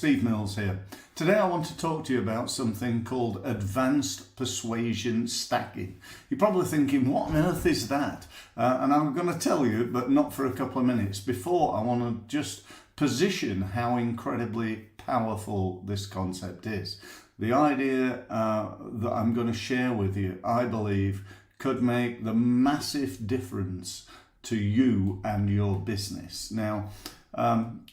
Steve Mills here. Today I want to talk to you about something called advanced persuasion stacking. You're probably thinking, what on earth is that? And I'm going to tell you, but not for a couple of minutes. Before, I want to just position how incredibly powerful this concept is. The idea that I'm going to share with you, I believe, could make the massive difference to you and your business. Now,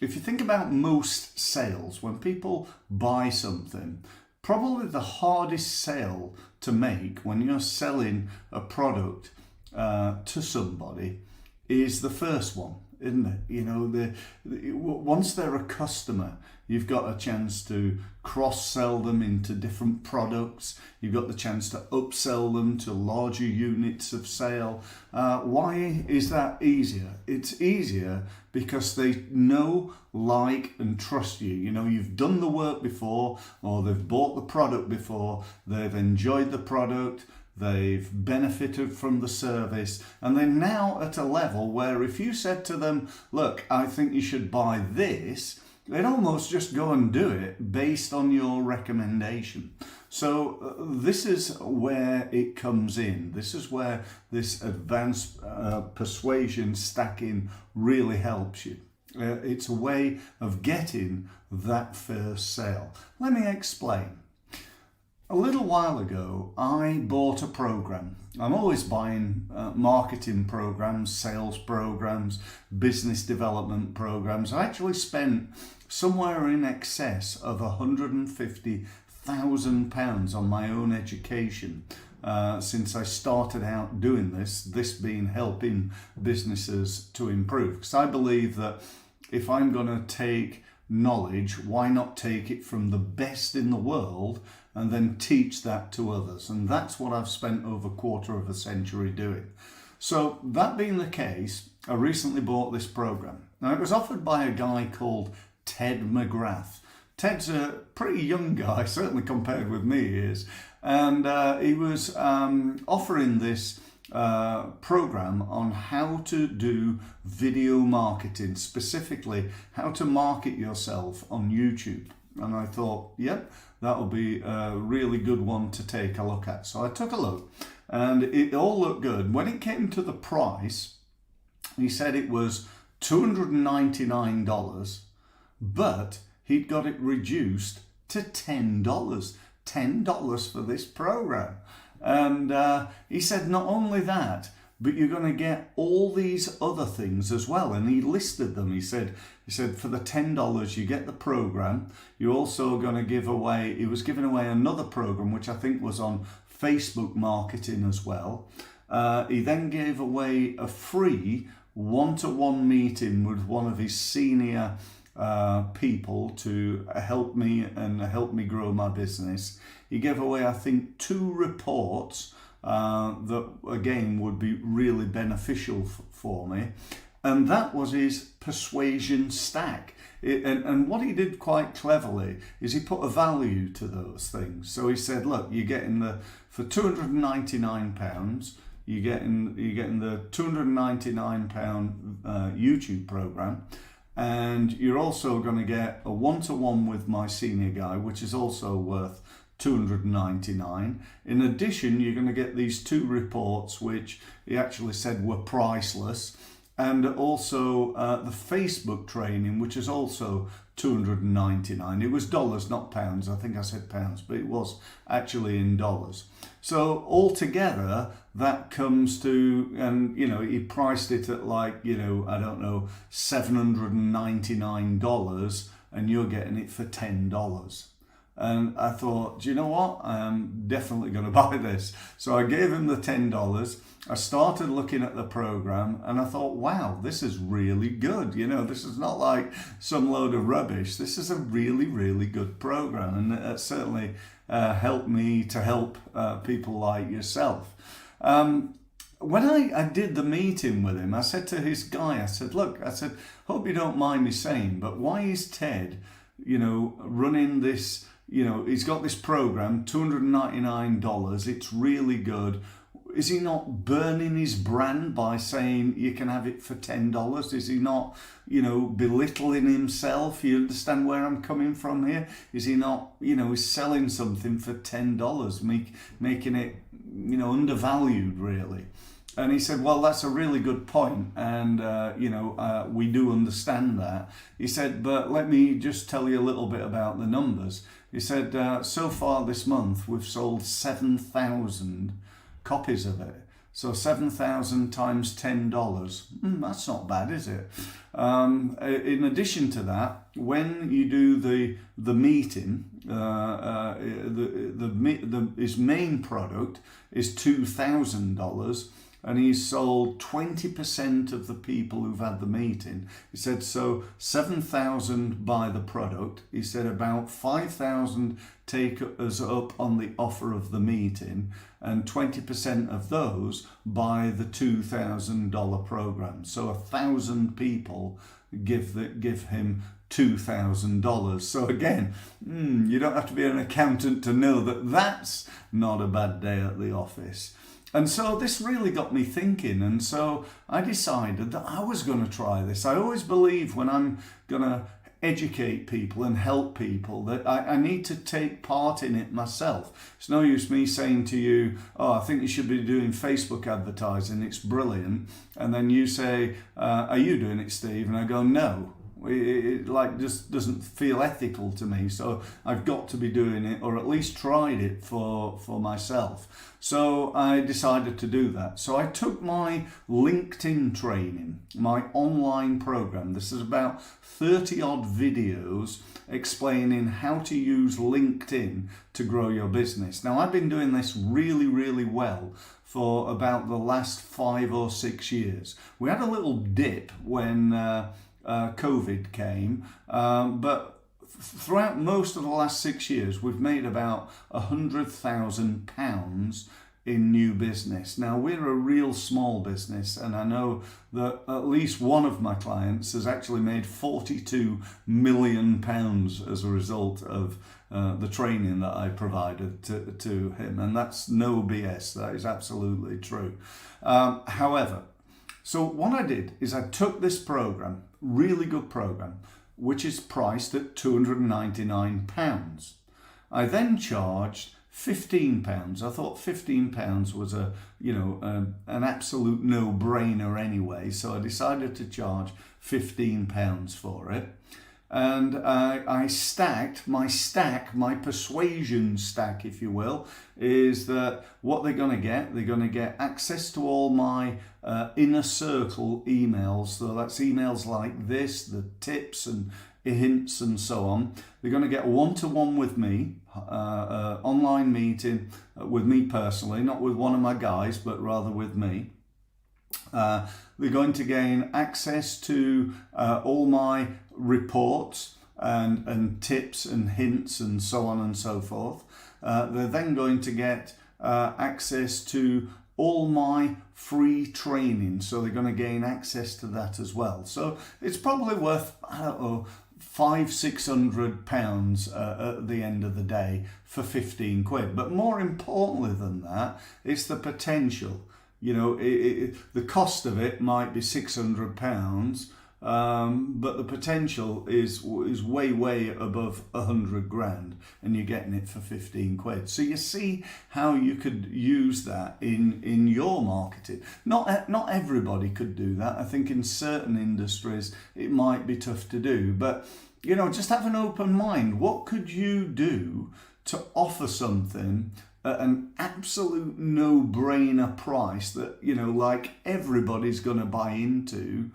if you think about most sales, when people buy something, probably the hardest sale to make when you're selling a product to somebody is the first one, isn't it? You know, once they're a customer, you've got a chance to cross-sell them into different products. You've got the chance to upsell them to larger units of sale. Why is that easier? It's easier because they know, like, and trust you. You know, you've done the work before, or they've bought the product before, they've enjoyed the product, they've benefited from the service, and they're now at a level where if you said to them, look, I think you should buy this, they'd almost just go and do it based on your recommendation. So this is where it comes in. This is where this advanced persuasion stacking really helps you. It's a way of getting that first sale. Let me explain. A little while ago, I bought a program. I'm always buying marketing programs, sales programs, business development programs. I actually spent somewhere in excess of £150,000 on my own education since I started out doing this being helping businesses to improve. Because I believe that if I'm going to take knowledge, why not take it from the best in the world and then teach that to others? And that's what I've spent over a quarter of a century doing. So that being the case, I recently bought this program. Now, it was offered by a guy called Ted McGrath. Ted's a pretty young guy, certainly compared with me he is, and he was offering this program on how to do video marketing, specifically how to market yourself on YouTube. And I thought, yep, that'll be a really good one to take a look at. So I took a look and it all looked good. When it came to the price, he said it was $299, but he'd got it reduced to $10. $10 for this program. And he said, not only that, but you're going to get all these other things as well. And he listed them. He said for the $10, you get the program. You're also going to give away, he was giving away another program, which I think was on Facebook marketing as well. He then gave away a free one-to-one meeting with one of his senior people to help me grow my business. He gave away, I think, 2 reports that again would be really beneficial for me, and that was his persuasion stack. And what he did quite cleverly is he put a value to those things. So he said, look, you're getting for £299, you're getting the £299 YouTube program. And you're also going to get a one-to-one with my senior guy, which is also worth $299. In addition, you're going to get these 2 reports, which he actually said were priceless, and also the Facebook training, which is also $299. It was dollars, not pounds. I think I said pounds, but it was actually in dollars. So altogether, that comes to, and you know, he priced it at like, you know, I don't know, $799, and you're getting it for $10. And I thought, do you know what? I'm definitely going to buy this. So I gave him the $10. I started looking at the program and I thought, wow, this is really good. You know, this is not like some load of rubbish. This is a really, really good program. And it certainly helped me to help people like yourself. When I did the meeting with him, I said to his guy, I said, look, hope you don't mind me saying, but why is Ted, you know, running this, you know, he's got this program, $299, it's really good. Is he not burning his brand by saying you can have it for $10? Is he not, belittling himself? You understand where I'm coming from here? Is he not, he's selling something for $10, making it, undervalued really? And he said, well, that's a really good point, and we do understand that. He said, but let me just tell you a little bit about the numbers. He said, so far this month we've sold 7,000 copies of it. So 7,000 times $10, that's not bad, is it? In addition to that, when you do the meeting, his main product is $2,000, and he's sold 20% of the people who've had the meeting. He said, so 7,000 buy the product. He said about 5,000 take us up on the offer of the meeting, and 20% of those buy the $2,000 program. So 1,000 people give him $2,000. So again, you don't have to be an accountant to know that that's not a bad day at the office. And so this really got me thinking, and so I decided that I was going to try this. I always believe when I'm going to educate people and help people that I need to take part in it myself. It's no use me saying to you, oh, I think you should be doing Facebook advertising, it's brilliant. And then you say, are you doing it, Steve? And I go, no. It just doesn't feel ethical to me, so I've got to be doing it, or at least tried it for myself. So I decided to do that. So I took my LinkedIn training, my online program. This is about 30 odd videos explaining how to use LinkedIn to grow your business. Now, I've been doing this really, really well for about the last 5 or 6 years. We had a little dip when COVID came, but throughout most of the last 6 years, we've made about £100,000 in new business. Now, we're a real small business, and I know that at least one of my clients has actually made £42 million as a result of the training that I provided to him, and that's no BS, that is absolutely true. However, so what I did is I took this program, really good program, which is priced at £299. I then charged £15. I thought £15 was an absolute no-brainer anyway, so I decided to charge £15 for it. And I stacked my persuasion stack, if you will, is that what they're going to get access to all my inner circle emails. So that's emails like this, the tips and hints and so on. They're going to get one-to-one with me, online meeting with me personally, not with one of my guys, but rather with me. They're going to gain access to all my reports and tips and hints and so on and so forth. They're then going to get access to all my free training, so they're going to gain access to that as well. So it's probably worth, £500-600 at the end of the day for 15 quid. But more importantly than that, it's the potential. The cost of it might be £600, but the potential is way above 100 grand, and you're getting it for 15 quid. So you see how you could use that in your marketing. Not everybody could do that. I think in certain industries it might be tough to do, but just have an open mind. What could you do to offer something at an absolute no-brainer price that like everybody's going to buy into,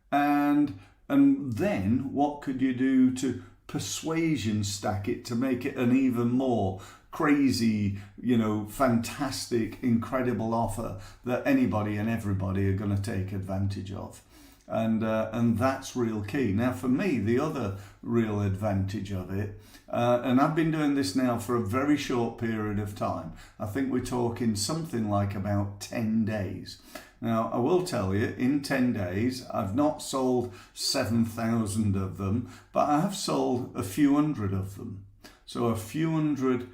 and then what could you do to persuasion stack it to make it an even more crazy, fantastic, incredible offer that anybody and everybody are going to take advantage of? And that's real key. Now, for me, the other real advantage of it, and I've been doing this now for a very short period of time. I think we're talking something like about 10 days. Now, I will tell you, in 10 days, I've not sold 7,000 of them, but I have sold a few hundred of them. So a few hundred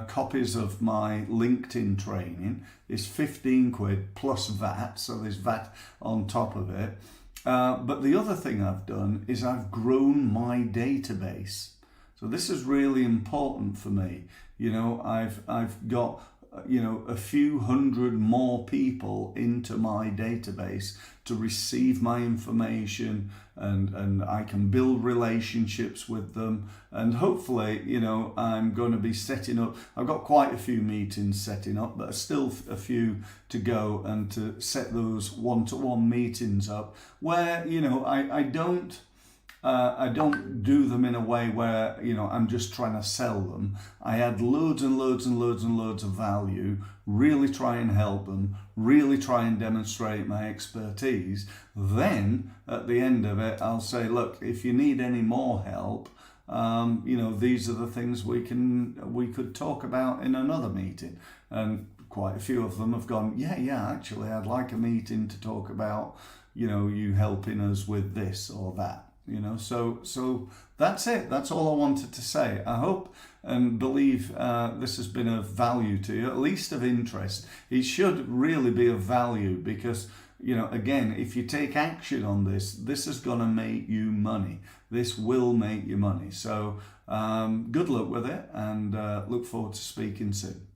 copies of my LinkedIn training is 15 quid plus VAT, so there's VAT on top of it. But the other thing I've done is I've grown my database. So this is really important for me. You know, I've got, you know, a few hundred more people into my database to receive my information, and I can build relationships with them, and hopefully, you know, I'm going to be setting up, I've got quite a few meetings setting up, but still a few to go, and to set those one-to-one meetings up where, you know, I don't do them in a way where, you know, I'm just trying to sell them. I add loads and loads and loads and loads of value, really try and help them, really try and demonstrate my expertise. Then at the end of it, I'll say, look, if you need any more help, you know, these are the things we could talk about in another meeting. And quite a few of them have gone, yeah, actually, I'd like a meeting to talk about, you know, you helping us with this or that. You know, so that's it. That's all I wanted to say. I hope and believe this has been of value to you, at least of interest. It should really be of value because, you know, again, if you take action on this, this is going to make you money. This will make you money. So good luck with it, and look forward to speaking soon.